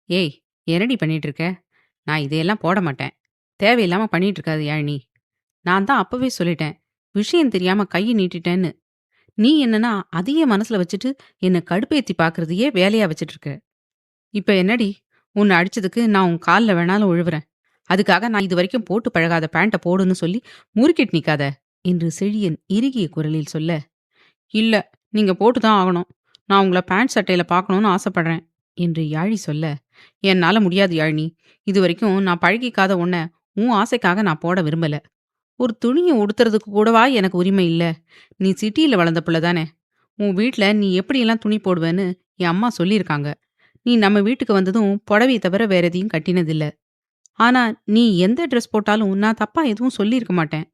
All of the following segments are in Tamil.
ஏய், என்னடி பண்ணிட்டு இருக்க? நான் இதையெல்லாம் போட மாட்டேன். தேவையில்லாம பண்ணிட்டு இருக்காத யாழினி. நான் தான் அப்பவே சொல்லிட்டேன். விஷயம் தெரியாம கைய நீட்டிட்டேன்னு. நீ என்னன்னா அதையே மனசுல வச்சுட்டு என்ன கடுப்பேத்தி பார்க்கறதையே வேலையா வச்சுட்டு இருக்க. இப்ப என்னடி? உன்னை அடிச்சதுக்கு நான் உன் கால்ல வேணாலும் விழுவுறேன். அதுக்காக நான் இதுவரைக்கும் போட்டு பழகாத பேண்ட்ட போடுன்னு சொல்லி முறுக்கிட்டு நிக்காத என்று செழியன் இறுகிய குரலில் சொல்ல, இல்ல, நீங்க போட்டு தான் ஆகணும். நான் உங்கள பேண்ட் சட்டையில பார்க்கணும்னு ஆசைப்படுறேன் என்று யாழி சொல்ல, என்னால முடியாது யாழினி. இதுவரைக்கும் நான் பழகிக்காத உன்ன உன் ஆசைக்காக நான் போட விரும்பல. ஒரு துணிய உடுத்துறதுக்கு கூடவா எனக்கு உரிமை இல்ல? நீ சிட்டியில வளர்ந்த புள்ள தானே. உன் வீட்ல நீ எப்படியெல்லாம் துணி போடுவேன்னு என் அம்மா சொல்லியிருக்காங்க. நீ நம்ம வீட்டுக்கு வந்ததும் புடவைய தவிர வேற எதையும் கட்டினதில்ல. ஆனா நீ எந்த ட்ரெஸ் போட்டாலும் நான் தப்பா எதுவும் சொல்லியிருக்க மாட்டேன்.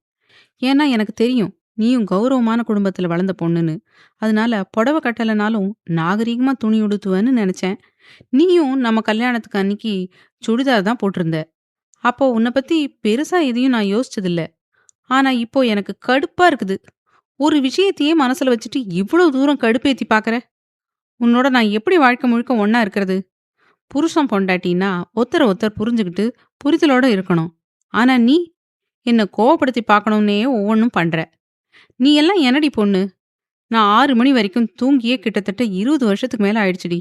ஏன்னா எனக்கு தெரியும் நீயும் கௌரவமான குடும்பத்துல வளர்ந்த பொண்ணுன்னு. அதனால புடவை கட்டலனாலும் நாகரீகமா துணி உடுத்துவேன்னு நினைச்சேன். நீயும் நம்ம கல்யாணத்துக்கு அன்னைக்கு சுடிதார் தான் போட்டிருந்த. அப்போ உன்னை பத்தி பெருசா எதையும் நான் யோசிச்சதில்ல. ஆனா இப்போ எனக்கு கடுப்பா இருக்குது. ஒரு விஷயத்தையே மனசுல வச்சுட்டு இவ்வளவு தூரம் கடுப்பேத்தி பாக்குற. உன்னோட நான் எப்படி வாழ்க்கை முழுக்க ஒண்ணா இருக்கிறது? புருஷன் பொண்டாட்டின்னா ஒருத்தர் புரிஞ்சுகிட்டு புரிதலோட இருக்கணும். ஆனா நீ என்ன கோவப்படுத்தி பார்க்கணும்னே ஒவ்வொன்னும் பண்ற. நீ எல்லாம் என்னடி பொண்ணு? நான் 6 மணி வரைக்கும் தூங்கியே கிட்டத்தட்ட 20 வருஷத்துக்கு மேல ஆயிடுச்சுடி.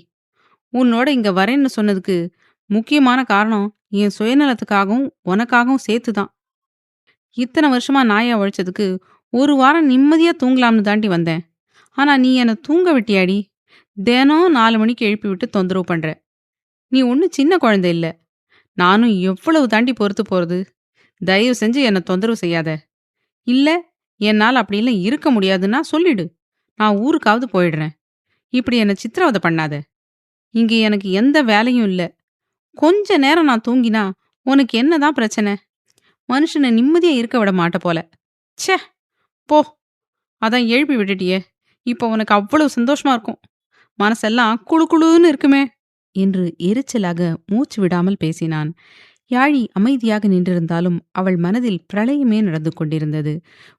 உன்னோட இங்க வரேன்னு சொன்னதுக்கு முக்கியமான காரணம் என் சுயநலத்துக்காகவும் உனக்காகவும் சேர்த்து தான். இத்தனை வருஷமா நாயா உழைச்சதுக்கு ஒரு வாரம் நிம்மதியா தூங்கலாம்னு தாண்டி வந்தேன். ஆனா நீ என்ன தூங்க விட்டியாடி? தினம் 4 மணிக்கு எழுப்பி விட்டு தொந்தரவு பண்ற. நீ ஒன்னும் சின்ன குழந்தை இல்ல. நானும் எவ்வளவு தாண்டி பொறுத்து போறது? தயவு செஞ்சு என்ன தொந்தரவு செய்யாத. இல்ல, என்னால அப்படிலாம் இருக்க முடியாதுன்னா சொல்லிடு. நான் ஊருக்காவது போயிடுறேன். இப்படி என்ன சித்திரவதை பண்ணாத. இங்க எனக்கு எந்த வேலையும் இல்ல. கொஞ்ச நேரம் நான் தூங்கினா உனக்கு என்னதான் பிரச்சனை? மனுஷனை நிம்மதியா இருக்க விட மாட்ட போல. ச்சே, போ. அதான் எழுப்பி விட்டுட்டியே. இப்போ உனக்கு அவ்வளவு சந்தோஷமா இருக்கும். மனசெல்லாம் குளு குளுன்னு இருக்குமே என்று எரிச்சலாக மூச்சு விடாமல் பேசினான். யாழி அமைதியாக நின்றிருந்தாலும் அவள் மனதில் பிரளயமே நடந்து கொண்டிருந்தது.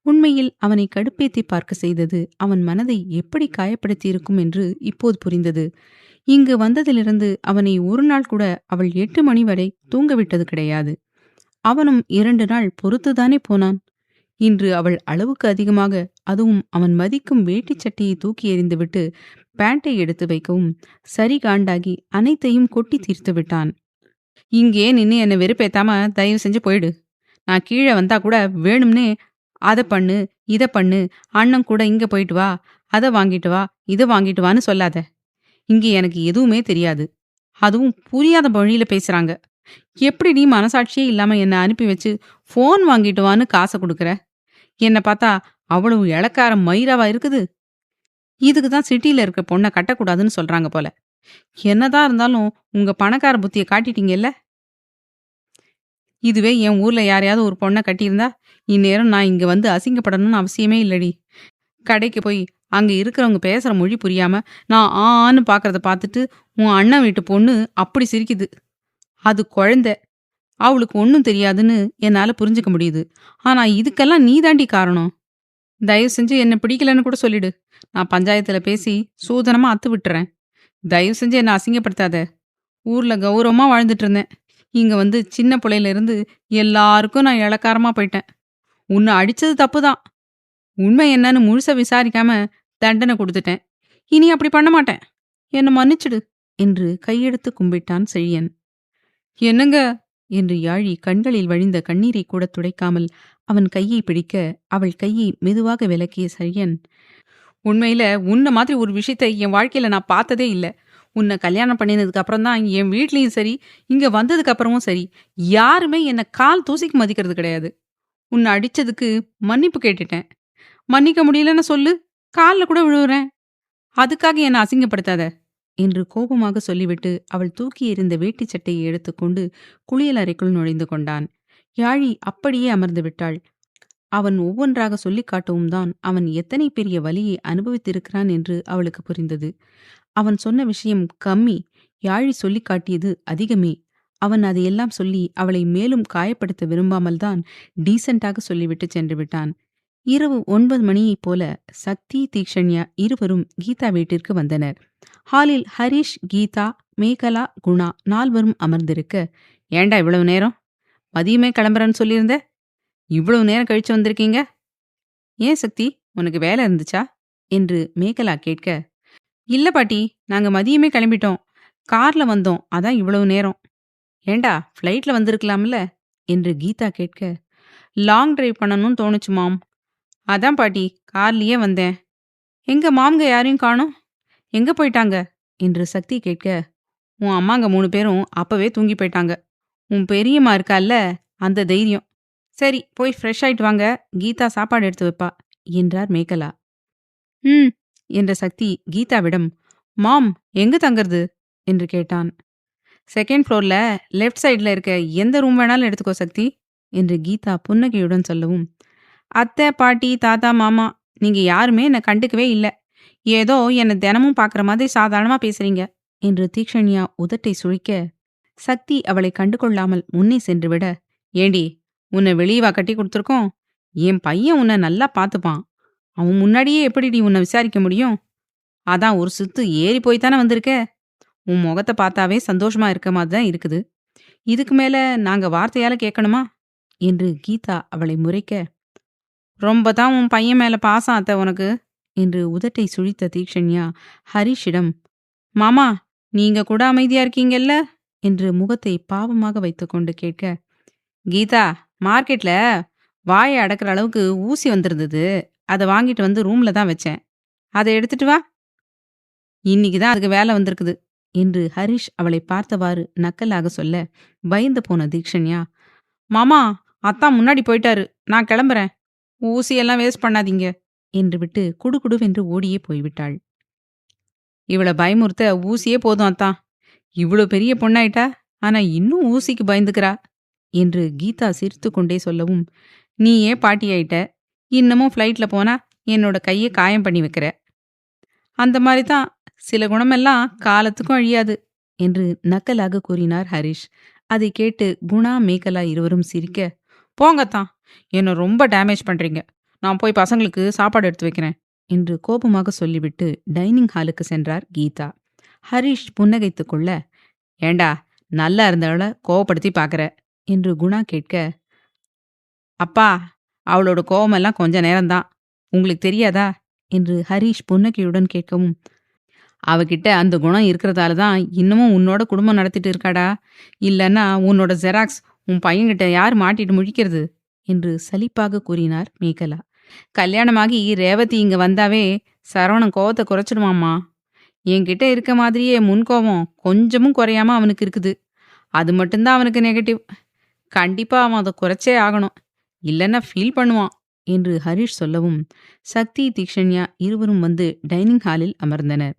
உண்மையில் அவனை கடுப்பேத்தி பார்க்க செய்தது அவன் மனதை எப்படி காயப்படுத்தியிருக்கும் என்று இப்போது புரிந்தது. இங்கு வந்ததிலிருந்து அவனை ஒரு நாள் கூட அவள் 8 மணி வரை தூங்கவிட்டது கிடையாது. அவனும் 2 நாள் பொறுத்துதானே போனான். இன்று அவள் அளவுக்கு அதிகமாக, அதுவும் அவன் மதிக்கும் வேட்டிச் சட்டையை தூக்கி எறிந்துவிட்டு பேண்டை எடுத்து வைக்கவும் சரி காண்டாகி அனைத்தையும் கொட்டி தீர்த்து விட்டான். இங்கே நின்னு என்ன வெறுப்பேத்தாம தயவு செஞ்சு போயிடு. நான் கீழே வந்தா கூட வேணும்னே அத பண்ணு, இத பண்ணு, அண்ணன் கூட இங்க போயிட்டு வா, அத வாங்கிட்டு வா, இத வாங்கிட்டு வான்னு சொல்லாத. இங்க எனக்கு எதுவுமே தெரியாது. அதுவும் புரியாத மொழியில பேசுறாங்க. எப்படி நீ மனசாட்சியே இல்லாம என்ன அனுப்பி வச்சு ஃபோன் வாங்கிட்டு வான்னு காசை கொடுக்குற? என்ன பார்த்தா அவ்வளவு இளக்கார மயிராவா இருக்குது? இதுக்கு தான் சிட்டில இருக்க பொண்ண கட்டக்கூடாதுன்னு சொல்றாங்க போல. என்னதான் இருந்தாலும் உங்க பணக்கார புத்திய காட்டிட்டீங்கல்ல. இதுவே என் ஊர்ல யாரையாவது ஒரு பொண்ண கட்டியிருந்தா, இந்நேரம் நான் இங்க வந்து அசிங்கப்படணும்னு அவசியமே இல்லடி. கடைக்கு போய் அங்க இருக்கிறவங்க பேசுற மொழி புரியாம நான் ஆன்னு பாக்குறத பார்த்துட்டு உன் அண்ணன் வீட்டு பொண்ணு அப்படி சிரிக்குது. அது குழந்தை. அவளுக்கு ஒன்னும் தெரியாதுன்னு என்னால புரிஞ்சுக்க முடியுது. ஆனா இதுக்கெல்லாம் நீ தாண்டி காரணம். தயவு செஞ்சு என்ன பிடிக்கலன்னு கூட சொல்லிடு. நான் பஞ்சாயத்துல பேசி சூதனமா அத்து விட்டுறேன். தயவு செஞ்சு என்ன அசிங்கப்படுத்தாத. ஊர்ல கௌரவமா வாழ்ந்துட்டு இருந்தேன். இங்க வந்து சின்ன புள்ளையில இருந்து எல்லாருக்கும் நான் இளக்காரமா போயிட்டேன். உன்னை அடிச்சது தப்புதான். உண்மை என்னன்னு முழுசா விசாரிக்காம தண்டனை கொடுத்துட்டேன். இனி அப்படி பண்ண மாட்டேன். என்ன மன்னிச்சிடு என்று கையெடுத்து கும்பிட்டான் செழியன். என்னங்க என்று யாழி கண்களில் வழிந்த கண்ணீரை கூட துடைக்காமல் அவன் கையை பிடிக்க அவள் கையை மெதுவாக விலக்கிய செழியன், உண்மையில உன்ன மாதிரி ஒரு விஷயத்தை என் வாழ்க்கையில நான் பார்த்ததே இல்ல. உன்னை கல்யாணம் பண்ணினதுக்கு அப்புறம் தான் என் வீட்லயும் சரி, இங்க வந்ததுக்கு அப்புறமும் சரி, யாருமே என்ன கால் தூசிக்கு மதிக்கிறது கிடையாது. உன்னை அடிச்சதுக்கு மன்னிப்பு கேட்டுட்டேன். மன்னிக்க முடியலன்னு சொல்லு, கால்ல கூட விழுவுறேன். அதுக்காக என்ன அசிங்கப்படுத்தாத என்று கோபமாக சொல்லிவிட்டு அவள் தூக்கி எறிந்த வேட்டிச் சட்டையை எடுத்துக்கொண்டு குளியல் அறைக்குள் நுழைந்து கொண்டான். யாழி அப்படியே அமர்ந்து விட்டாள். அவன் ஒவ்வொன்றாக சொல்லிக் காட்டவும் தான் அவன் எத்தனை பெரிய வலியை அனுபவித்திருக்கிறான் என்று அவளுக்கு புரிந்தது. அவன் சொன்ன விஷயம் கம்மி, யாழி சொல்லிக் காட்டியது அதிகமே. அவன் அதையெல்லாம் சொல்லி அவளை மேலும் காயப்படுத்த விரும்பாமல்தான் டீசென்டாக சொல்லிவிட்டு சென்று விட்டான். இரவு 9 மணியைப் போல சக்தி, தீக்ஷண்யா இருவரும் கீதா வீட்டிற்கு வந்தனர். ஹாலில் ஹரிஷ், கீதா, மேகலா, குணா 4வரும் அமர்ந்திருக்க, ஏண்டா இவ்வளவு நேரம்? மதியமே கிளம்புறேன்னு சொல்லியிருந்த? இவ்வளவு நேரம் கழிச்சு வந்திருக்கீங்க? ஏன் சக்தி, உனக்கு வேலை இருந்துச்சா? என்று மேகலா கேட்க, இல்ல பாட்டி, நாங்க மதியமே கிளம்பிட்டோம். கார்ல வந்தோம், அதான் இவ்வளவு நேரம். ஏண்டா ஃப்ளைட்ல வந்திருக்கலாம்ல? என்று கீதா கேட்க, லாங் டிரைவ் பண்ணணும்னு தோணுச்சு மாம். அதான் பாட்டி, கார்லயே வந்தேன். எங்க மாம்ங்க யாரையும் காணோம்? எங்க போயிட்டாங்க? என்று சக்தி கேட்க, உன் அம்மாங்க 3 பேரும் அப்பவே தூங்கி போயிட்டாங்க. உன் பெரியம்மா இருக்கால்ல, அந்த தைரியம். சரி, போய் ஃப்ரெஷ் ஆயிட்டு வாங்க, கீதா சாப்பாடு எடுத்து வைப்பா என்றார் மேகலா. ம் என்ற சக்தி கீதாவிடம், மாம் எங்க தங்கறது என்று கேட்டான். செகண்ட் ஃப்ளோர்ல லெஃப்ட் சைடுல இருக்க எந்த ரூம் வேணாலும் எடுத்துக்கோ சக்தி என்று கீதா புன்னகையுடன் சொல்லவும், அத்தை, பாட்டி, தாத்தா, மாமா, நீங்க யாருமே என்னை கண்டுக்கவே இல்லை. ஏதோ என்னை தினமும் பார்க்குற மாதிரி சாதாரணமா பேசுறீங்க என்று தீக்ஷண்யா உதட்டை சுழிக்க, சக்தி அவளை கண்டுகொள்ளாமல் முன்னே சென்றுவிட, ஏண்டி, உன்னை வெளியவா கட்டி கொடுத்துருக்கோம்? என் பையன் உன்னை நல்லா பார்த்துப்பான். அவன் முன்னாடியே எப்படிடி உன்னை விசாரிக்க முடியும்? அதான் ஒரு சுத்து ஏறி போய்த்தானே வந்திருக்க. உன் முகத்தை பார்த்தாவே சந்தோஷமா இருக்க மாதிரி தான் இருக்குது. இதுக்கு மேல நாங்க வார்த்தையால கேட்கணுமா என்று கீதா அவளை முறைக்க, ரொம்ப தான் உன் பையன் மேல பாசம் அத்தை உனக்கு என்று உதட்டை சுழித்த தீக்ஷண்யா ஹரிஷிடம், மாமா, நீங்க கூட அமைதியா இருக்கீங்கல்ல என்று முகத்தை பாவமாக வைத்துக்கொண்டு கேட்க, கீதா, மார்க்கெட்ல வாயை அடக்கிற அளவுக்கு ஊசி வந்திருந்தது. அதை வாங்கிட்டு வந்து ரூம்ல தான் வச்சேன். அதை எடுத்துட்டு வா. இன்னைக்கு தான் அதுக்கு வேலை வந்திருக்குது என்று ஹரிஷ் அவளை பார்த்தவாறு நக்கலாக சொல்ல, பயந்து போன தீக்ஷண்யா, மாமா, அத்தான் முன்னாடி போயிட்டாரு, நான் கிளம்புறேன். ஊசியெல்லாம் வேஸ்ட் பண்ணாதீங்க என்று விட்டு குடுகுடுவென்று ஓடியே போய்விட்டாள். இவளை பயமுறுத்த ஊசியே போதும் அத்தான். இவ்வளோ பெரிய பொண்ணாயிட்டா, ஆனா இன்னும் ஊசிக்கு பயந்துக்கிறா என்று கீதா சிரித்து கொண்டே சொல்லவும், நீ ஏன் பாட்டியாயிட்ட? இன்னமும் ஃப்ளைட்ல போனா என்னோட கையை காயம் பண்ணி வைக்கிற. அந்த மாதிரி தான், சில குணமெல்லாம் காலத்துக்கும் அழியாது என்று நக்கலாக கூறினார் ஹரிஷ். அதை கேட்டு குணா, மேகலா இருவரும் சிரிக்க, போங்கத்தான், என்னை ரொம்ப டேமேஜ் பண்றீங்க. நான் போய் பசங்களுக்கு சாப்பாடு எடுத்து வைக்கிறேன் என்று கோபமாக சொல்லிவிட்டு டைனிங் ஹாலுக்கு சென்றார் கீதா. ஹரிஷ் புன்னகைத்துக் கொள்ள, ஏண்டா, நல்லா இருந்தவளை கோவப்படுத்தி பார்க்கற என்று குணா கேட்க, அப்பா, அவளோட கோவமெல்லாம் கொஞ்ச நேரம்தான், உங்களுக்கு தெரியாதா என்று ஹரிஷ் புன்னகையுடன் கேட்கவும், அவகிட்ட அந்த குணம் இருக்கிறதால தான் இன்னமும் உன்னோட குடும்பம் நடத்திட்டு இருக்காடா. இல்லைன்னா உன்னோட ஜெராக்ஸ் உன் பையன்கிட்ட யார் மாட்டிட்டு முழிக்கிறது என்று சலிப்பாக கூறினார் மேகலா. கல்யாணமாகி ரேவதி இங்க வந்தாவே சரவணன் கோவத்தை குறைச்சிடுவாம்மா. என்கிட்ட இருக்க மாதிரியே முன்கோபம் கொஞ்சமும் குறையாம அவனுக்கு இருக்குது. அது மட்டும்தான் அவனுக்கு நெகட்டிவ். கண்டிப்பா அவன் அதை குறைச்சே ஆகணும், இல்லைன்னா ஃபீல் பண்ணுவான் என்று ஹரிஷ் சொல்லவும், சக்தி, தீக்ஷண்யா இருவரும் வந்து டைனிங் ஹாலில் அமர்ந்தனர்.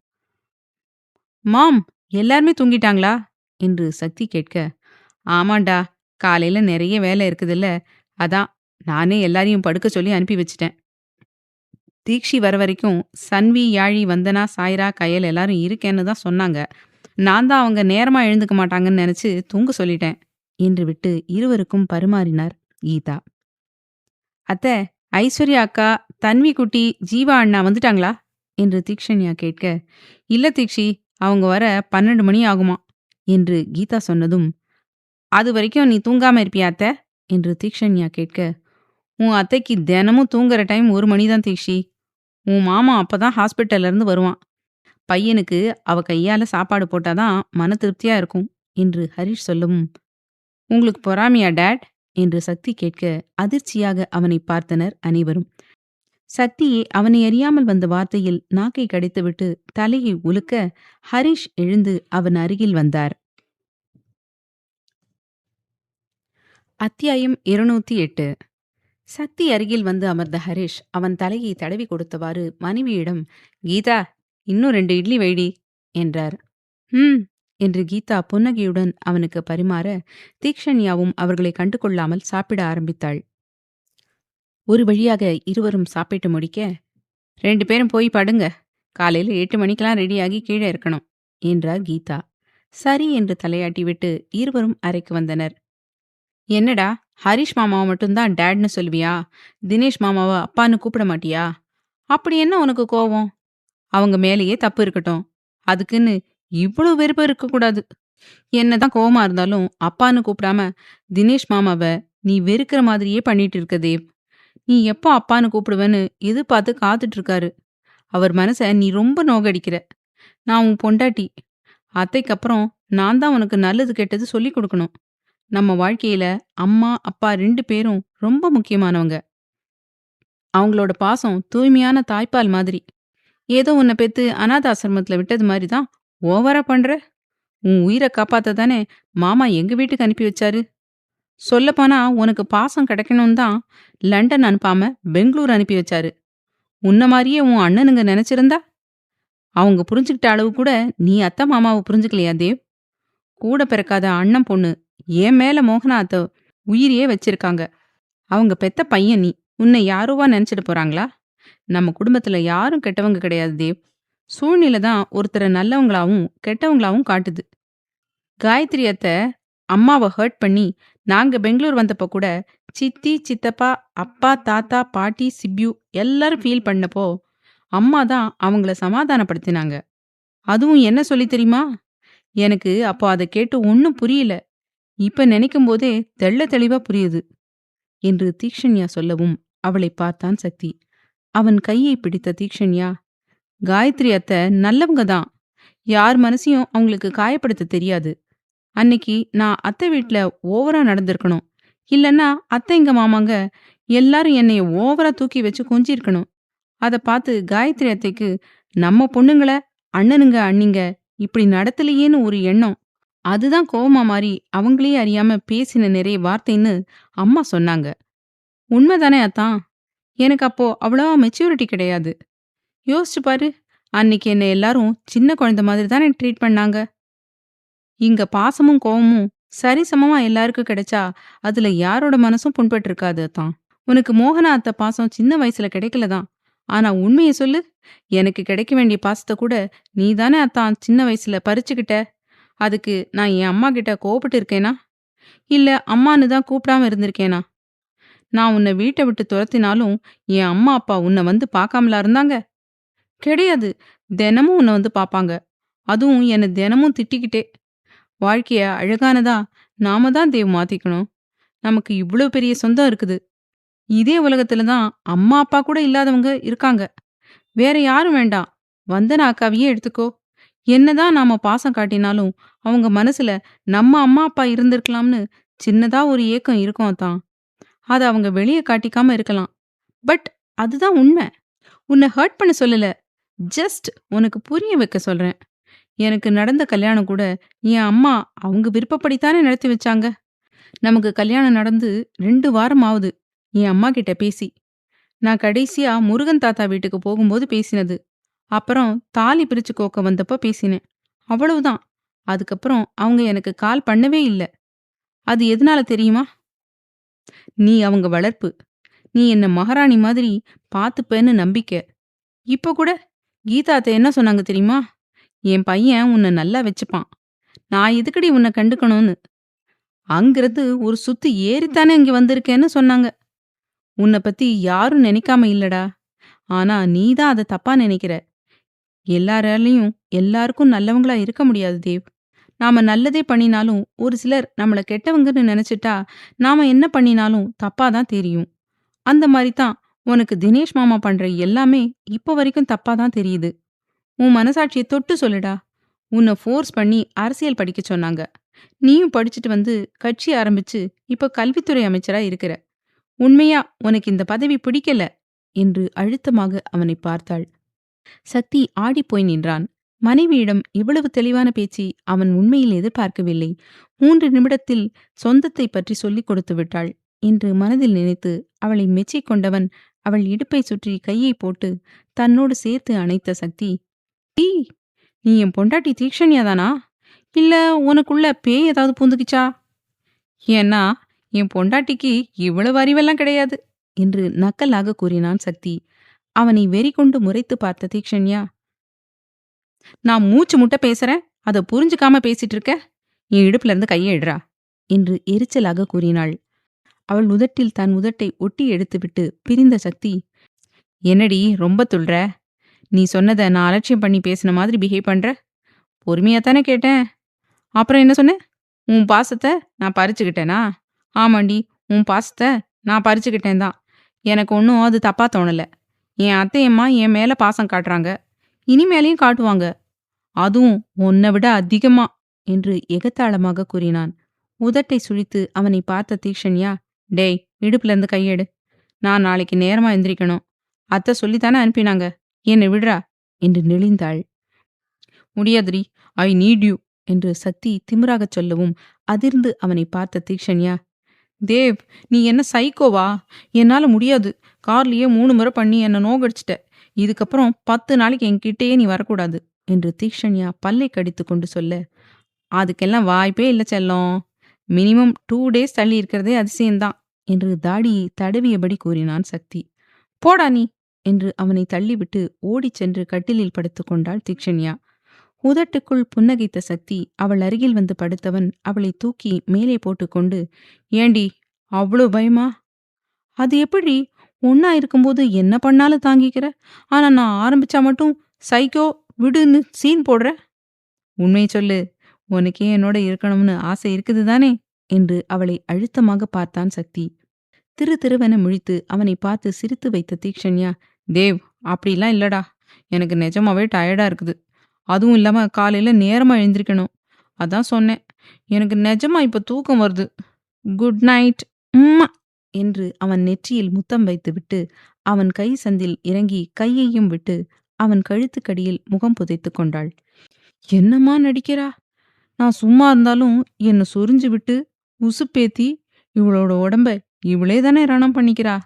மாம், எல்லாருமே தூங்கிட்டாங்களா என்று சக்தி கேட்க, ஆமாண்டா, காலையில நிறைய வேலை இருக்குதுல்ல, அதான் நானே எல்லாரையும் படுக்க சொல்லி அனுப்பி வச்சிட்டேன். தீக்ஷி வர வரைக்கும் சன்வி, யாழி, வந்தனா, சாய்ரா, கயல் எல்லாரும் இருக்கேன்னு தான் சொன்னாங்க. நான் தான் அவங்க நேரமா எழுந்துக்க மாட்டாங்கன்னு நினைச்சு தூங்க சொல்லிட்டேன் என்று விட்டு இருவருக்கும் பரிமாறினார் கீதா. அத்தை, ஐஸ்வர்யா அக்கா, தன்வி குட்டி, ஜீவா அண்ணா வந்துட்டாங்களா என்று தீக்ஷண்யா கேட்க, இல்ல தீக்ஷி, அவங்க வர 12 மணி ஆகுமா என்று கீதா சொன்னதும், அது வரைக்கும் நீ தூங்காம இருப்பியா அத்தை என்று தீக்ஷண்யா கேட்க, உன் அத்தைக்கு தினமும் தூங்குற டைம் 1 மணிதான் தீக்ஷி. உன் மாமா அப்பதான் ஹாஸ்பிட்டல்ல இருந்து வருவான். பையனுக்கு அவ கையால சாப்பாடு போட்டாதான் மன திருப்தியா இருக்கும் என்று ஹரிஷ் சொல்லவும், உங்களுக்கு பொறாமையா டேட் என்று சக்தி கேட்க, அதிர்ச்சியாக அவனை பார்த்தனர் அனைவரும். சக்தியே அவனை அறியாமல் வந்த வார்த்தையில் நாக்கை கடித்துவிட்டு தலையை உலுக்க, ஹரிஷ் எழுந்து அவன் அருகில் வந்தார். அத்தியாயம் 208. சக்தி அருகில் வந்து அமர்ந்த ஹரிஷ் அவன் தலையை தடவி கொடுத்தவாறு மனைவியிடம், கீதா, இன்னும் 2 இட்லி வைடி என்றார். என்று கீதா புன்னகையுடன் அவனுக்கு பரிமாற, தீக்ஷண்யாவும் அவர்களை கண்டு கொள்ளாமல் சாப்பிட ஆரம்பித்தாள். ஒரு வழியாக இருவரும் சாப்பிட்டு முடிக்க, 2 பேரும் போய் படுங்க, காலையில 8 மணிக்கெல்லாம் ரெடியாகி கீழே இருக்கணும் என்றார் கீதா. சரி என்று தலையாட்டிவிட்டு இருவரும் அறைக்கு வந்தனர். என்னடா, ஹரிஷ் மாமாவை மட்டும்தான் டேட்னு சொல்வியா? தினேஷ் மாமாவை அப்பான்னு கூப்பிட மாட்டியா? அப்படி என்ன உனக்கு கோவம்? அவங்க மேலேயே தப்பு இருக்கட்டும், அதுக்குன்னு இவ்வளோ வெறுப்பு இருக்கக்கூடாது. என்னதான் கோவமா இருந்தாலும் அப்பான்னு கூப்பிடாம தினேஷ் மாமாவ நீ வெறுக்கிற மாதிரியே பண்ணிட்டு இருக்க தேவ். நீ எப்போ அப்பான்னு கூப்பிடுவேன்னு எதிர்பார்த்து காத்துட்டு இருக்காரு. அவர் மனச நீ ரொம்ப நோகடிக்கிற. நான் உன் பொண்டாட்டி. அத்தைக்கு அப்புறம் நான் தான் உனக்கு நல்லது கெட்டது சொல்லிக் கொடுக்கணும். நம்ம வாழ்க்கையில அம்மா, அப்பா 2 பேரும் ரொம்ப முக்கியமானவங்க. அவங்களோட பாசம் தூய்மையான தாய்ப்பால் மாதிரி. ஏதோ உன்னை பெத்து அனாத ஆசிரமத்துல விட்டது மாதிரி தான் ஓவரா பண்ற. உன் உயிரை காப்பாத்த தானே மாமா எங்க வீட்டுக்கு அனுப்பி வச்சாரு. சொல்லப்போனா உனக்கு பாசம் கிடைக்கணும் தான் லண்டன் அனுப்பாம பெங்களூர் அனுப்பி வச்சாரு. உன்ன மாதிரியே உன் அண்ணனுங்க நினைச்சிருந்தா அவங்க புரிஞ்சுக்கிட்ட அளவு கூட நீ அத்தை மாமாவை புரிஞ்சுக்கலையா தேவ்? கூட பிறக்காத அண்ணன் பொண்ணு என் மேல மோகனா அத்தை உயிரையே வச்சிருக்காங்க. அவங்க பெத்த பையன் நீ. உன்னை யாரோவா நினைச்சிட்டு போறாங்களா? நம்ம குடும்பத்துல யாரும் கெட்டவங்க கிடையாது தேவ். சூழ்நிலை தான் ஒருத்தரை நல்லவங்களாவும் கெட்டவங்களாவும் காட்டுது. காயத்ரி அத்தை அம்மாவை ஹர்ட் பண்ணி நாங்க பெங்களூர் வந்தப்ப கூட சித்தி, சித்தப்பா, அப்பா, தாத்தா, பாட்டி, சிப்யூ எல்லாரும் ஃபீல் பண்ணப்போ அம்மா தான் அவங்கள சமாதானப்படுத்தினாங்க. அதுவும் என்ன சொல்லி தெரியுமா? எனக்கு அப்போ அதை கேட்டு ஒன்னும் புரியல. இப்ப நினைக்கும் போதே தெள்ள தெளிவா புரியுது என்று தீக்ஷண்யா சொல்லவும் அவளை பார்த்தான் சக்தி. அவன் கையை பிடித்த தீக்ஷண்யா, காயத்ரி அத்தை நல்லவங்க தான். யார் மனசையும் அவங்களுக்கு காயப்படுத்த தெரியாது. அன்னைக்கு நான் அத்தை வீட்ல ஓவரா நடந்திருக்கணும். இல்லன்னா அத்தைங்க மாமாங்க எல்லாரும் என்னைய ஓவரா தூக்கி வச்சு கொஞ்சிருக்கணும். அத பார்த்து காயத்ரி அத்தைக்கு நம்ம பொண்ணுங்கள அண்ணனுங்க அண்ணிங்க இப்படி நடத்தலையேன்னு ஒரு எண்ணம். அதுதான் கோவமா மாறி அவங்களே அறியாம பேசின நிறைய வார்த்தைன்னு அம்மா சொன்னாங்க. உண்மைதானே அத்தான்? எனக்கு அப்போ அவ்வளவா மெச்சூரிட்டி கிடையாது. யோசிச்சு பாரு, அன்னைக்கு என்ன எல்லாரும் சின்ன குழந்தை மாதிரி தானே ட்ரீட் பண்ணாங்க. இங்க பாசமும் கோவமும் சரிசமமா எல்லாருக்கும் கிடைச்சா அதுல யாரோட மனசும் புண்பட்டு இருக்காது அத்தான். உனக்கு மோகனா அத்தை பாசம் சின்ன வயசுல கிடைக்கல தான். ஆனா உண்மையை சொல்லு, எனக்கு கிடைக்க வேண்டிய பாசத்தை கூட நீ தானே அத்தான் சின்ன வயசுல பறிச்சுக்கிட்ட. அதுக்கு நான் என் அம்மா கிட்ட கோவப்பட்டு இருக்கேனா? இல்ல அம்மான்னு தான் கூப்பிடாம இருந்திருக்கேனா? நான் உன்னை வீட்டை விட்டு துரத்தினாலும் என் அம்மா அப்பா உன்னை வந்து பார்க்காமலா இருந்தாங்க? கிடையாது. தினமும் உன்னை வந்து பார்ப்பாங்க. அதுவும் என்னை தினமும் திட்டிக்கிட்டே. வாழ்க்கைய அழகானதா நாம தான் தேவ் மாத்திக்கணும். நமக்கு இவ்ளோ பெரிய சொந்தம் இருக்குது. இதே உலகத்துல தான் அம்மா அப்பா கூட இல்லாதவங்க இருக்காங்க. வேற யாரும் வேண்டாம். வந்தனா அக்காவையே எடுத்துக்கோ. என்னதான் நாம பாசம் காட்டினாலும் அவங்க மனசுல நம்ம அம்மா அப்பா இருந்திருக்கலாம்னு சின்னதா ஒரு ஏக்கம் இருக்கும் தான். அத அவங்க வெளியே காட்டிக்காம இருக்கலாம். பட் அதுதான் உண்மை. உன்னை ஹர்ட் பண்ண சொல்லல. ஜஸ்ட் உனக்கு புரிய வைக்க சொல்றேன். எனக்கு நடந்த கல்யாணம் கூட என் அம்மா அவங்க விருப்பப்படித்தானே நடத்தி வச்சாங்க. நமக்கு கல்யாணம் நடந்து 2 வாரம் ஆகுது என் அம்மா கிட்ட பேசி. நான் கடைசியா முருகன் தாத்தா வீட்டுக்கு போகும்போது பேசினது. அப்புறம் தாலி பிரிச்சு கோக்க வந்தப்ப பேசினேன். அவ்வளவுதான். அதுக்கப்புறம் அவங்க எனக்கு கால் பண்ணவே இல்ல. அது எதனால தெரியுமா? நீ அவங்க வளர்ப்பு. நீ என்ன மகாராணி மாதிரி பாத்துப்பேன்னு நம்பிக்கை. இப்ப கூட கீதா அத்தை என்ன சொன்னாங்க தெரியுமா? என் பையன் உன்னை நல்லா வச்சுப்பான். நான் எதுக்கடி உன்னை கண்டுக்கணும்னு. அங்கிருந்து ஒரு சுத்து ஏறித்தானே இங்க வந்திருக்கேன்னு சொன்னாங்க. உன்னை பத்தி யாரும் நினைக்காம இல்லடா. ஆனா நீதான் அதை தப்பா நினைக்கிற. எல்லாராலையும் எல்லாருக்கும் நல்லவங்களா இருக்க முடியாது தேவ். நாம நல்லதே பண்ணினாலும் ஒரு சிலர் நம்மள கெட்டவங்கன்னு நினைச்சிட்டா நாம என்ன பண்ணினாலும் தப்பாதான் தெரியும். அந்த மாதிரி தான் உனக்கு தினேஷ் மாமா பண்ற எல்லாமே இப்ப வரைக்கும் தப்பாதான் தெரியுது. உன் மனசாட்சியை தொட்டு சொல்லுடா. உன்னை ஃபோர்ஸ் பண்ணி அரசியல் படிக்க சொன்னாங்க. நீயும் படிச்சுட்டு வந்து கட்சி ஆரம்பிச்சு இப்ப கல்வித்துறை அமைச்சரா இருக்கிற. உண்மையா உனக்கு இந்த பதவி பிடிக்கல என்று அழுத்தமாக அவனை பார்த்தாள். சக்தி ஆடிப்போய் நின்றான். மனைவியிடம் இவ்வளவு தெளிவான பேச்சு அவன் உண்மையில் எதிர்பார்க்கவில்லை. 3 நிமிடத்தில் சொந்தத்தை பற்றி சொல்லிக் கொடுத்து விட்டாள் என்று மனதில் நினைத்து அவளை மெச்சிக் கொண்டவன் அவள் இடுப்பை சுற்றி கையை போட்டு தன்னோடு சேர்த்து அணைத்த சக்தி, "டீ, நீ என் பொண்டாட்டி தீக்ஷண்யாதானா? இல்ல உனக்குள்ள பேய் ஏதாவது பூந்துக்கிச்சா? ஏன்னா என் பொண்டாட்டிக்கு இவ்வளவு அறிவெல்லாம் கிடையாது" என்று நக்கலாக கூறினான் சக்தி. அவனை வெறி கொண்டு முறைத்து பார்த்த தீக்ஷண்யா, "நான் மூச்சு முட்ட பேசுறேன், அதை புரிஞ்சுக்காம பேசிட்டு இருக்க. என் இடுப்புல இருந்து கையை எடுறா" என்று எரிச்சலாக கூறினாள். அவள் உதட்டில் தன் உதட்டை ஒட்டி எடுத்துவிட்டு பிரிந்த சக்தி, "என்னடி ரொம்ப துள்ற? நீ சொன்னதை நான் அலட்சியம் பண்ணி பேசின மாதிரி பிஹேவ் பண்ற? பொறுமையா தானே கேட்டேன். அப்புறம் என்ன சொன்ன? உன் பாசத்த நான் பறிச்சுக்கிட்டேனா? ஆமாண்டி, உன் பாசத்த நான் பறிச்சுக்கிட்டேன் தான். எனக்கு ஒன்றும் அது தப்பா தோணல. என் அத்தையம்மா என் மேல பாசம் காட்டுறாங்க. இனிமேலையும் காட்டுவாங்க. அதுவும் உன்னை விட அதிகமா என்று எகத்தாளமாக கூறினான். உதட்டை சுழித்து அவனை பார்த்த தீக்ஷண்யா, டேய், இடுப்புல இருந்து கையெடு. நான் நாளைக்கு நேரமா எந்திரிக்கணும். அத்தை சொல்லித்தானே அனுப்பினாங்க. என்னை விடுறா என்று நெளிந்தாள். முடியாதுடி, ஐ நீட் யூ என்று சக்தி திமிராகச் சொல்லவும் அதிர்ந்து அவனை பார்த்த தீக்ஷண்யா, தேவ், நீ என்ன சைக்கோவா? என்னால முடியாது. கார்லயே 3 முறை பண்ணி என்ன நோகடிச்சிட்ட. இதுக்கப்புறம் 10 நாளைக்கு என்கிட்டயே நீ வரக்கூடாது என்று தீக்ஷண்யா பல்லை கடித்து கொண்டு சொல்ல, அதுக்கெல்லாம் வாய்ப்பே இல்ல செல்லம். மினிமம் 2 டேஸ் தள்ளி இருக்கிறதே அதிசயம்தான் என்று தாடியை தடவியபடி கூறினான் சக்தி. போடா நீ என்று அவனை தள்ளிவிட்டு ஓடிச் சென்று கட்டிலில் படுத்துக் கொண்டாள் தீக்ஷண்யா. உதட்டுக்குள் புன்னகைத்த சக்தி அவள் அருகில் வந்து படுத்தவன் அவளை தூக்கி மேலே போட்டுக்கொண்டு, ஏண்டி, அவ்வளோ பயமா? அது எப்படி? ஒன்னா இருக்கும்போது என்ன பண்ணாலும் தாங்கிக்கிற, ஆனா நான் ஆரம்பிச்சா மட்டும் சைக்கோ விடுன்னு சீன் போடுற. உண்மையை சொல்லு, உனக்கே என்னோட இருக்கணும்னு ஆசை இருக்குது தானே என்று அவளை அழுத்தமாக பார்த்தான் சக்தி. திரு திருவென முழித்து அவனை பார்த்து சிரித்து வைத்த தீக்ஷண்யா, தேவ், அப்படிலாம் இல்லடா. எனக்கு நிஜமாவே டயர்டா இருக்குது. அதுவும் இல்லாம காலையில நேரமா எழுந்திரிக்கணும். அதான் சொன்னேன். எனக்கு நிஜமா இப்ப தூக்கம் வருது. குட் நைட் உம்மா என்று அவன் நெற்றியில் முத்தம் வைத்துவிட்டு அவன் கை சந்தில் இறங்கி கையையும் விட்டு அவன் கழுத்துக்கடியில் முகம் புதைத்து கொண்டாள். என்னம்மா நடிக்கிறா? நான் சும்மா இருந்தாலும் என்னை சொரிஞ்சு விட்டு உசுப்பேத்தி இவளோட உடம்ப இவளே தானே ரணம் பண்ணிக்கிறா.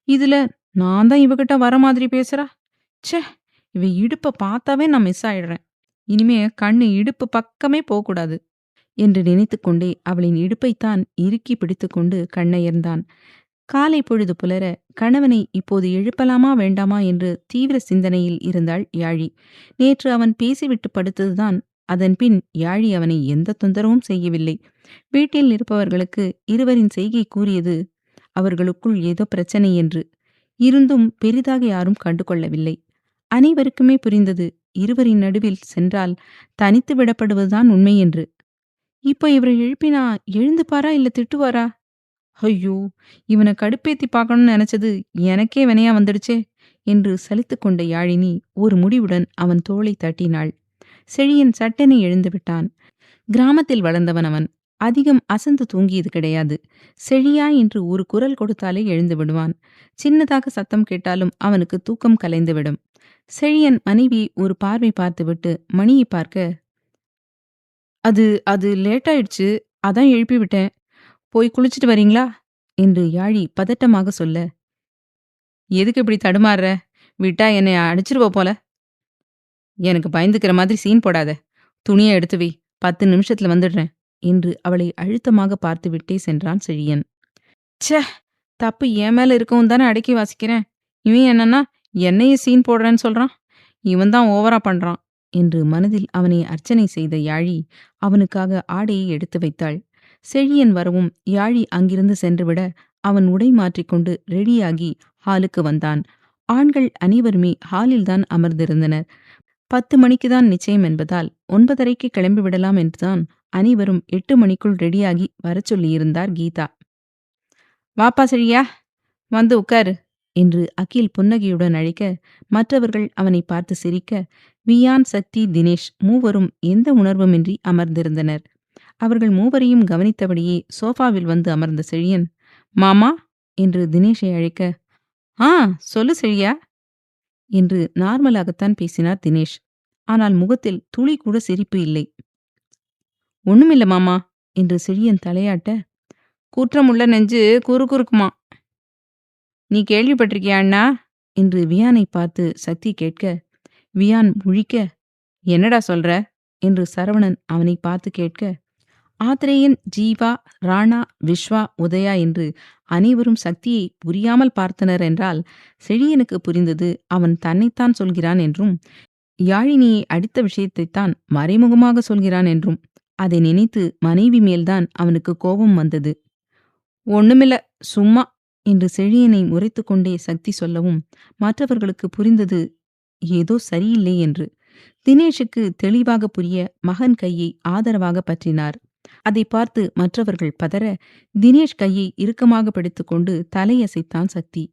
இதுல நான் தான் இவகிட்ட வர மாதிரி பேசுறா. ச்சே, இவ இடுப்பை பார்த்தாவே நான் மிஸ் ஆயிடுறேன். இனிமே கண்ணு இடுப்பு பக்கமே போகக்கூடாது என்று நினைத்து கொண்டே அவளின் இடுப்பைத்தான் இறுக்கி பிடித்துக்கொண்டு கண்ணயர்ந்தான். காலை பொழுது புலர கணவனை இப்போது எழுப்பலாமா வேண்டாமா என்று தீவிர சிந்தனையில் இருந்தாள் யாழி. நேற்று அவன் பேசிவிட்டு படுத்ததுதான். அதன்பின் யாழி அவனை எந்த தொந்தரவும் செய்யவில்லை. வீட்டில் இருப்பவர்களுக்கு இருவரின் செய்கை கூறியது அவர்களுக்குள் ஏதோ பிரச்சனை என்று. இருந்தும் பெரிதாக யாரும் கண்டுகொள்ளவில்லை. அனைவருக்குமே புரிந்தது இருவரின் நடுவில் சென்றால் தனித்து விடப்படுவதுதான் உண்மை என்று. இப்போ இவரை எழுப்பினா எழுந்துப்பாரா இல்ல திட்டுவாரா? ஐயோ, இவனை கடுப்பேத்தி பார்க்கணும்னு நினைச்சது எனக்கே வினையா வந்துடுச்சே என்று சலித்து கொண்ட யாழினி ஒரு முடிவுடன் அவன் தோளை தட்டினாள். செழியன் சட்டென எழுந்து விட்டான். கிராமத்தில் வளர்ந்தவன் அவன். அதிகம் அசந்து தூங்கியது கிடையாது. செழியா என்று ஒரு குரல் கொடுத்தாலே எழுந்து விடுவான். சின்னதாக சத்தம் கேட்டாலும் அவனுக்கு தூக்கம் கலைந்துவிடும். செழியன் மனைவி ஒரு பார்வை பார்த்துவிட்டு மணியை பார்க்க, அது அது லேட்டாயிடுச்சு, அதான் எழுப்பி விட்டேன். போய் குளிச்சுட்டு வரீங்களா என்று யாழி பதட்டமாக சொல்ல, எதுக்கு இப்படி தடுமாறுற? விட்டா என்னை அடிச்சிருவ போல. எனக்கு பயந்துக்கிற மாதிரி சீன் போடாத. துணியை எடுத்து வை, 10 நிமிஷத்துல வந்துடுறேன் என்று அவளை அழுத்தமாக பார்த்துவிட்டே சென்றான் செழியன். ச்சே, தப்பு என் மேல இருக்கவும் தானே அடக்கி வாசிக்கிறேன். இவன் என்னன்னா என்னையே சீன் போடுறேன்னு சொல்றான். இவன் தான் ஓவரா பண்றான் என்று மனதில் அவனை அர்ச்சனை செய்த யாழி அவனுக்காக ஆடையை எடுத்து வைத்தாள். செழியன் வரவும் யாழி அங்கிருந்து சென்றுவிட அவன் உடை மாற்றிக்கொண்டு ரெடியாகி ஹாலுக்கு வந்தான். ஆண்கள் அனைவருமே ஹாலில்தான் அமர்ந்திருந்தனர். 10 மணிக்குதான் நிச்சயம் என்பதால் 9:30க்கு கிளம்பிவிடலாம் என்றுதான் அனைவரும் 8 மணிக்குள் ரெடியாகி வரச் சொல்லியிருந்தார் கீதா. வாப்பா செழியா, வந்து உட்காரு என்று அகில் புன்னகையுடன் அழைக்க மற்றவர்கள் அவனை பார்த்து சிரிக்க வியான், சக்தி, தினேஷ் மூவரும் எந்த உணர்வுமின்றி அமர்ந்திருந்தனர். அவர்கள் மூவரையும் கவனித்தபடியே சோஃபாவில் வந்து அமர்ந்த செழியன், மாமா என்று தினேஷை அழைக்க, ஆ சொல்லு செழியா என்று நார்மலாகத்தான் பேசினார் தினேஷ். ஆனால் முகத்தில் துளி கூட சிரிப்பு இல்லை. ஒண்ணுமில்ல மாமா என்று செழியன் தலையாட்ட, குற்றமுள்ள நெஞ்சு குறுகுறுக்குமா. நீ கேள்விப்பட்டிருக்கியா அண்ணா என்று வியானை பார்த்து சக்தி கேட்க, வியான் முழிக்க, என்னடா சொல்ற என்று சரவணன் அவனை பார்த்து கேட்க, ஆத்ரேயன், ஜீவா, ராணா, விஸ்வா, உதயா என்று அனைவரும் சக்தியை புரியாமல் பார்த்தனர் என்றால் செழியனுக்கு புரிந்தது அவன் தன்னைத்தான் சொல்கிறான் என்றும் யாழினியை அடித்த விஷயத்தைத்தான் மறைமுகமாக சொல்கிறான் என்றும். அதை நினைத்து மனைவி மேல்தான் அவனுக்கு கோபம் வந்தது. ஒண்ணுமில்ல, சும்மா என்று செழியனை முறைத்து கொண்டே சக்தி சொல்லவும் மற்றவர்களுக்கு புரிந்தது ஏதோ சரியில்லை என்று. தினேஷுக்கு தெளிவாக புரிய மகன் கையை ஆதரவாக பற்றினார். அதை பார்த்து மற்றவர்கள் பதற, தினேஷ் கையை இறுக்கமாக பிடித்துக்கொண்டு தலையசைத்தான் சக்தி.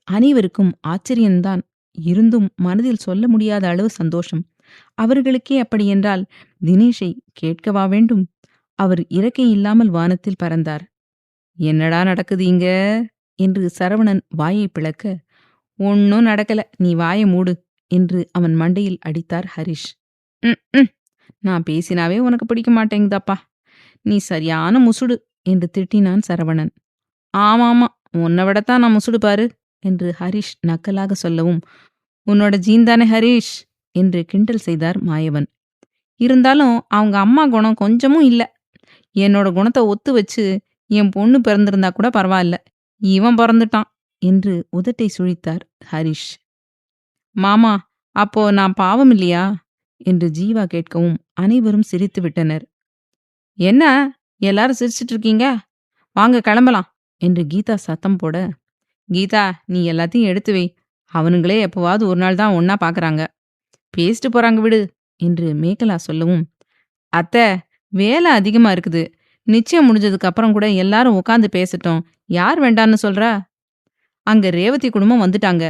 அனைவருக்கும் ஆச்சரியம்தான். இருந்தும் மனதில் சொல்ல முடியாத அளவு சந்தோஷம். அவர்களுக்கே அப்படியென்றால் தினேஷை கேட்கவா வேண்டும்? அவர் இறக்கை இல்லாமல் வானத்தில் பறந்தார். என்னடா நடக்குது இங்க? என்று சரவணன் வாயை பிளக்க, ஒன்னும் நடக்கல, நீ வாயை மூடு என்று அவன் மண்டையில் அடித்தார் ஹரிஷ். ம் ம், நான் பேசினாவே உனக்கு பிடிக்க மாட்டேங்குதாப்பா, நீ சரியான முசுடு என்று திட்டினான் சரவணன். ஆமாமா, உன்னை விடத்தான் நான் முசுடு பாரு என்று ஹரிஷ் நக்கலாக சொல்லவும், உன்னோட ஜீன் தானே ஹரிஷ் என்று கிண்டல் செய்தார் மாயவன். இருந்தாலும் அவங்க அம்மா குணம் கொஞ்சமும் இல்ல. என்னோட குணத்தை ஒத்து வச்சு என் பொண்ணு பிறந்திருந்தா கூட பரவாயில்ல, இவன் பிறந்துட்டான் என்று உதட்டை சுழித்தார் ஹரிஷ். மாமா, அப்போ நான் பாவம் இல்லையா என்று ஜீவா கேட்கவும் அனைவரும் சிரித்து விட்டனர். என்ன எல்லாரும் சிரிச்சிட்டு இருக்கீங்க? வாங்க கிளம்பலாம் என்று கீதா சத்தம் போட, கீதா நீ எல்லாத்தையும் எடுத்து வை, அவனுங்களே எப்போவாவது ஒரு நாள் தான் ஒன்னா பாக்குறாங்க, பேசிட்டு போறாங்க விடு என்று மேகலா சொல்லவும், அத்தை வேலை அதிகமா இருக்குது, நிச்சயம் முடிஞ்சதுக்கு அப்புறம் கூட எல்லாரும் உட்காந்து பேசட்டும், யார் வேண்டான்னு சொல்றா? அங்க ரேவதி குடும்பம் வந்துட்டாங்க,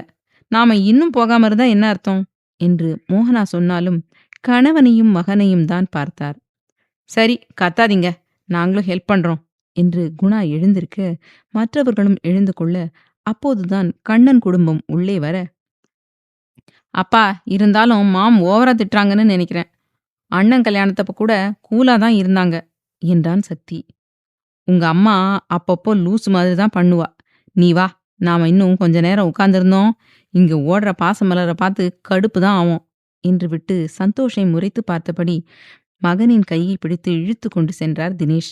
நாம இன்னும் போகாம இருந்தா என்ன அர்த்தம் என்று மோகனா சொன்னாலும் கணவனையும் மகனையும் தான் பார்த்தார். சரி கத்தாதீங்க, நாங்களும் ஹெல்ப் பண்றோம் என்று குணா எழுந்திருக்க மற்றவர்களும் எழுந்து கொள்ள, அப்போதுதான் கண்ணன் குடும்பம் உள்ளே வர, அப்பா இருந்தாலும் மாம் ஓவரா திட்டுறாங்கன்னு நினைக்கிறேன், அண்ணன் கல்யாணத்தப்ப கூட கூலா தான் இருந்தாங்க என்றான் சக்தி. உங்க அம்மா அப்பப்போ லூசு மாதிரி தான் பண்ணுவா, நீ வா, நாம இன்னும் கொஞ்ச நேரம் உட்கார்ந்திருந்தோம், இங்க ஓடுற பாசமலரை பார்த்து கடுப்பு தான் ஆகும் என்று விட்டு சந்தோஷை முறைத்து பார்த்தபடி மகனின் கையை பிடித்து இழுத்து கொண்டு சென்றார் தினேஷ்.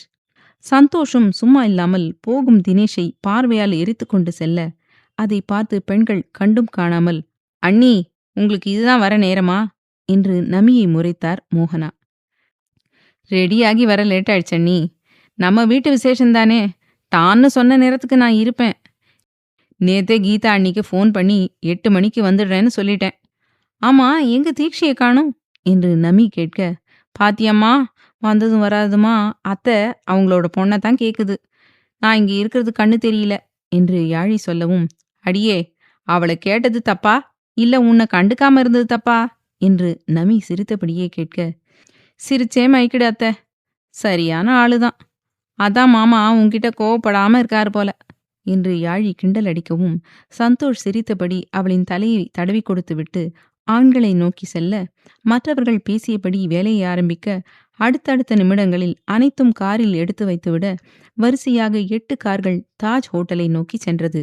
சந்தோஷம் சும்மா இல்லாமல் போகும் தினேஷை பார்வையால் எரித்து கொண்டு செல்ல, அதை பார்த்து பெண்கள் கண்டும் காணாமல், அண்ணி உங்களுக்கு இதுதான் வர நேரமா என்று நமியை முறைத்தார் மோகனா. ரெடியாகி வர லேட் ஆயிடுச்சு அண்ணி, நம்ம வீட்டு விசேஷந்தானே, தான்னு சொன்ன நேரத்துக்கு நான் இருப்பேன். நேத்தே கீதா அண்ணிக்கு ஃபோன் பண்ணி 8 மணிக்கு வந்துடுறேன்னு சொல்லிட்டேன். ஆமா, எங்க தீக்ஷியை காணும் என்று நமி கேட்க, பாத்தியம்மா வந்ததும் வராதுமா அத்தை அவங்களோட பொண்ணை தான் கேக்குது, நான் இங்க இருக்கிறது கண்ணு தெரியல என்று யாழி சொல்லவும், அடியே அவளை கேட்டது தப்பா இல்ல உன்னை கண்டுக்காம இருந்தது தப்பா என்று நமி சிரித்தபடியே கேட்க, சிரிச்சே மைக்கிடு அத்தை, சரியான ஆளுதான், அதான் மாமா உன்கிட்ட கோவப்படாம இருக்காரு போல என்று யாழி கிண்டல் அடிக்கவும், சந்தோஷ் சிரித்தபடி அவளின் தலையை தடவி கொடுத்துவிட்டு ஆண்களை நோக்கி செல்ல, மற்றவர்கள் பேசியபடி வேலையை ஆரம்பிக்க, அடுத்தடுத்த நிமிடங்களில் அனைத்தும் காரில் எடுத்து வைத்துவிட, வரிசையாக 8 கார்கள் தாஜ் ஹோட்டலை நோக்கி சென்றது.